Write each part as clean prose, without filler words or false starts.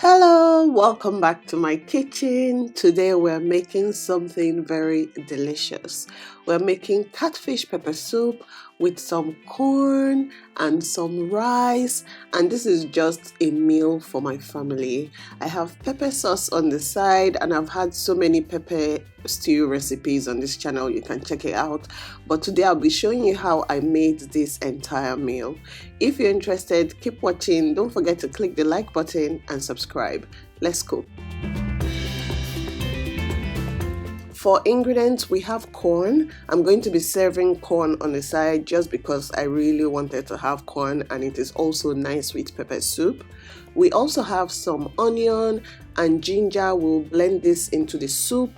Hello, welcome back to my kitchen. Today we're making something very delicious. We're making catfish pepper soup with some corn and some rice, and this is just a meal for my family. I have pepper sauce on the side, and I've had so many pepper stew recipes on this channel, you can check it out, but today I'll be showing you how I made this entire meal. If you're interested, keep watching. Don't forget to click the like button and subscribe. Let's cook. For ingredients, we have corn. I'm going to be serving corn on the side just because I really wanted to have corn, and it is also nice with pepper soup. We also have some onion and ginger. We'll blend this into the soup.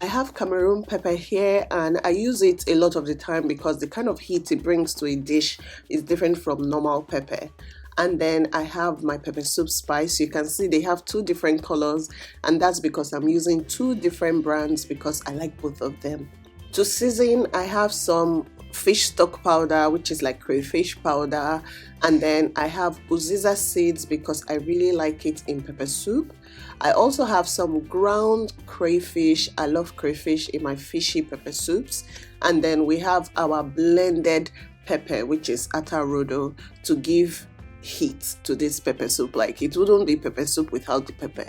I have Cameroon pepper here, and I use it a lot of the time because the kind of heat it brings to a dish is different from normal pepper. And then I have my pepper soup spice. You can see they have two different colors, and that's because I'm using two different brands because I like both of them. To season, I have some fish stock powder, which is like crayfish powder, and then I have uziza seeds because I really like it in pepper soup. I also have some ground crayfish. I love crayfish in my fishy pepper soups. And then we have our blended pepper, which is atarodo, to give heat to this pepper soup. Like, it wouldn't be pepper soup without the pepper.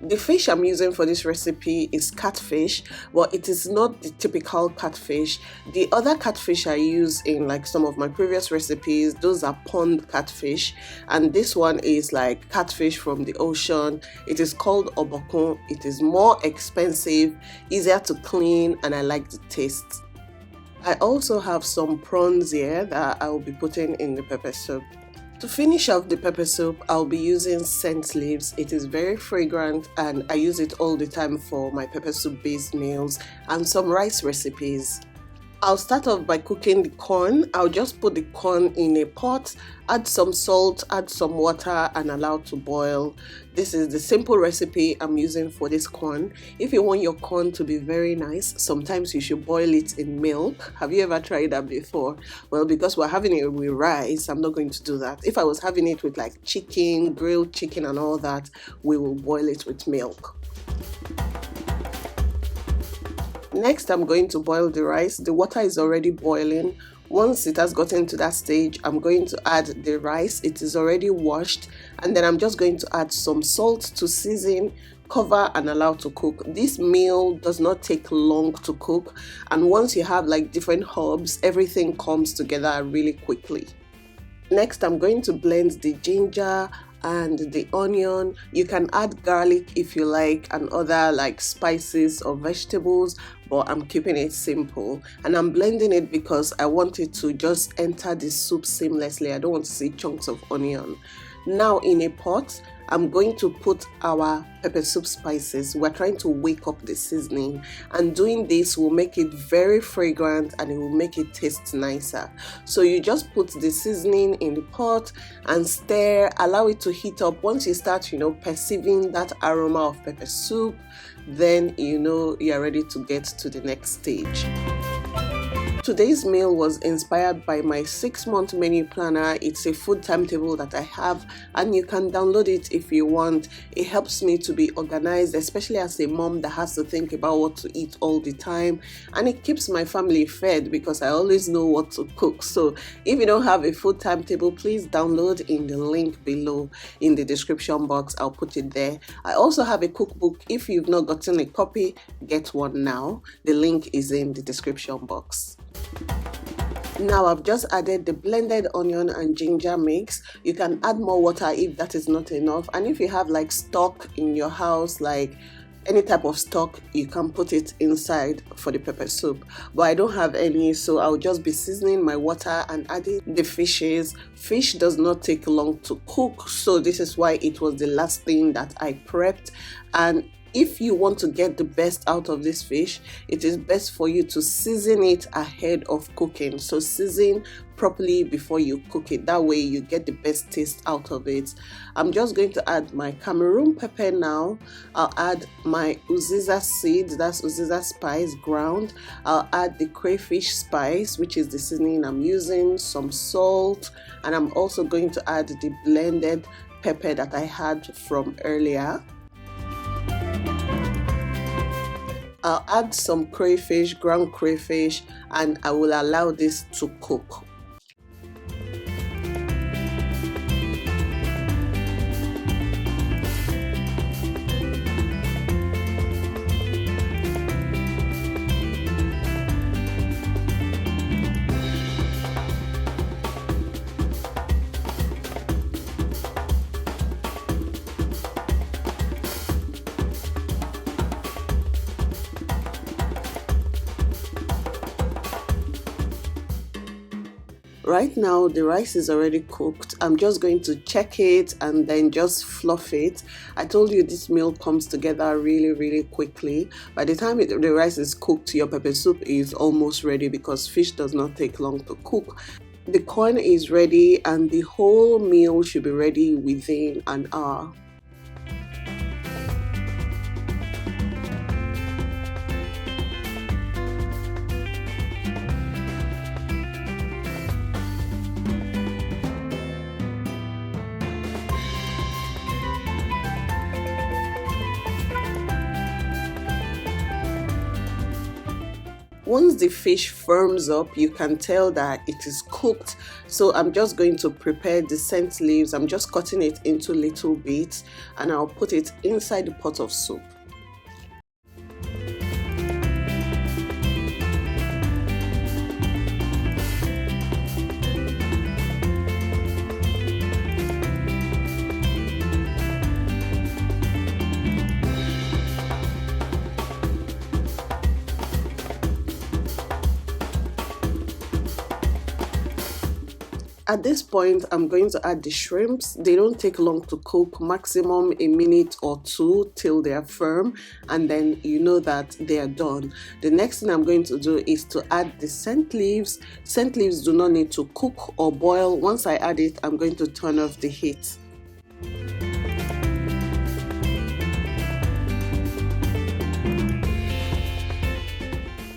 The fish I'm using for this recipe is catfish, but it is not the typical catfish. The other catfish I use in like some of my previous recipes, those are pond catfish, and this one is like catfish from the ocean. It is called Obokun. It is more expensive, easier to clean, and I like the taste. I also have some prawns here that I will be putting in the pepper soup. To finish off the pepper soup, I'll be using scent leaves. It is very fragrant, and I use it all the time for my pepper soup based meals and some rice recipes. I'll start off by cooking the corn. I'll just put the corn in a pot, add some salt, add some water, and allow to boil. This is the simple recipe I'm using for this corn. If you want your corn to be very nice, sometimes you should boil it in milk. Have you ever tried that before? Well, because we're having it with rice, I'm not going to do that. If I was having it with like chicken, grilled chicken and all that, we will boil it with milk. Next, I'm going to boil the rice. The water is already boiling. Once it has gotten to that stage, I'm going to add the rice. It is already washed, and then I'm just going to add some salt to season, cover and allow to cook. This meal does not take long to cook, and once you have like different herbs, everything comes together really quickly. Next, I'm going to blend the ginger and the onion. You can add garlic if you like and other like spices or vegetables, but I'm keeping it simple, and I'm blending it because I want it to just enter the soup seamlessly. I don't want to see chunks of onion. Now in a pot, I'm going to put our pepper soup spices. We're trying to wake up the seasoning, and doing this will make it very fragrant and it will make it taste nicer. So you just put the seasoning in the pot and stir, allow it to heat up. Once you start, perceiving that aroma of pepper soup, then you're ready to get to the next stage. Today's meal was inspired by my 6-month menu planner. It's a food timetable that I have, and you can download it if you want. It helps me to be organized, especially as a mom that has to think about what to eat all the time, and it keeps my family fed because I always know what to cook. So if you don't have a food timetable, please download in the link below in the description box. I'll put it there. I also have a cookbook. If you've not gotten a copy, get one now. The link is in the description box. Now I've just added the blended onion and ginger mix. You can add more water if that is not enough, and if you have like stock in your house, like any type of stock, you can put it inside for the pepper soup, but I don't have any, so I'll just be seasoning my water and adding the fishes. Fish does not take long to cook, so this is why it was the last thing that I prepped. And if you want to get the best out of this fish, it is best for you to season it ahead of cooking. So season properly before you cook it. That way you get the best taste out of it. I'm just going to add my Cameroon pepper now. I'll add my uziza seeds, that's uziza spice ground. I'll add the crayfish spice, which is the seasoning I'm using, some salt, and I'm also going to add the blended pepper that I had from earlier. I'll add some crayfish, ground crayfish, and I will allow this to cook. Right now the rice is already cooked. I'm just going to check it and then just fluff it. I told you this meal comes together really quickly. By the time the rice is cooked, your pepper soup is almost ready because fish does not take long to cook. The corn is ready and the whole meal should be ready within an hour. Once the fish firms up, you can tell that it is cooked. So I'm just going to prepare the scent leaves. I'm just cutting it into little bits and I'll put it inside the pot of soup. At this point, I'm going to add the shrimps. They don't take long to cook, maximum a minute or two till they are firm, and then you know that they are done. The next thing I'm going to do is to add the scent leaves. Scent leaves do not need to cook or boil. Once I add it, I'm going to turn off the heat.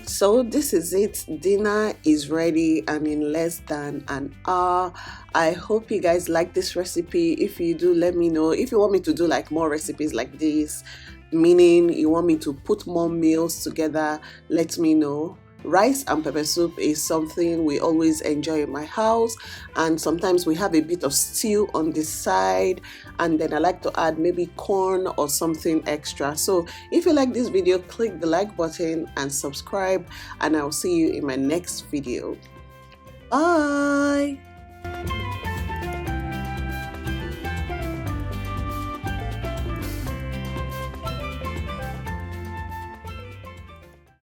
So this is it. Dinner is ready and in less than an hour. I hope you guys like this recipe. If you do, let me know. If you want me to do like more recipes like this, meaning you want me to put more meals together, let me know. Rice and pepper soup is something we always enjoy in my house, and sometimes we have a bit of stew on the side, and then I like to add maybe corn or something extra. So if you like this video, click the like button and subscribe, and I'll see you in my next video. Bye.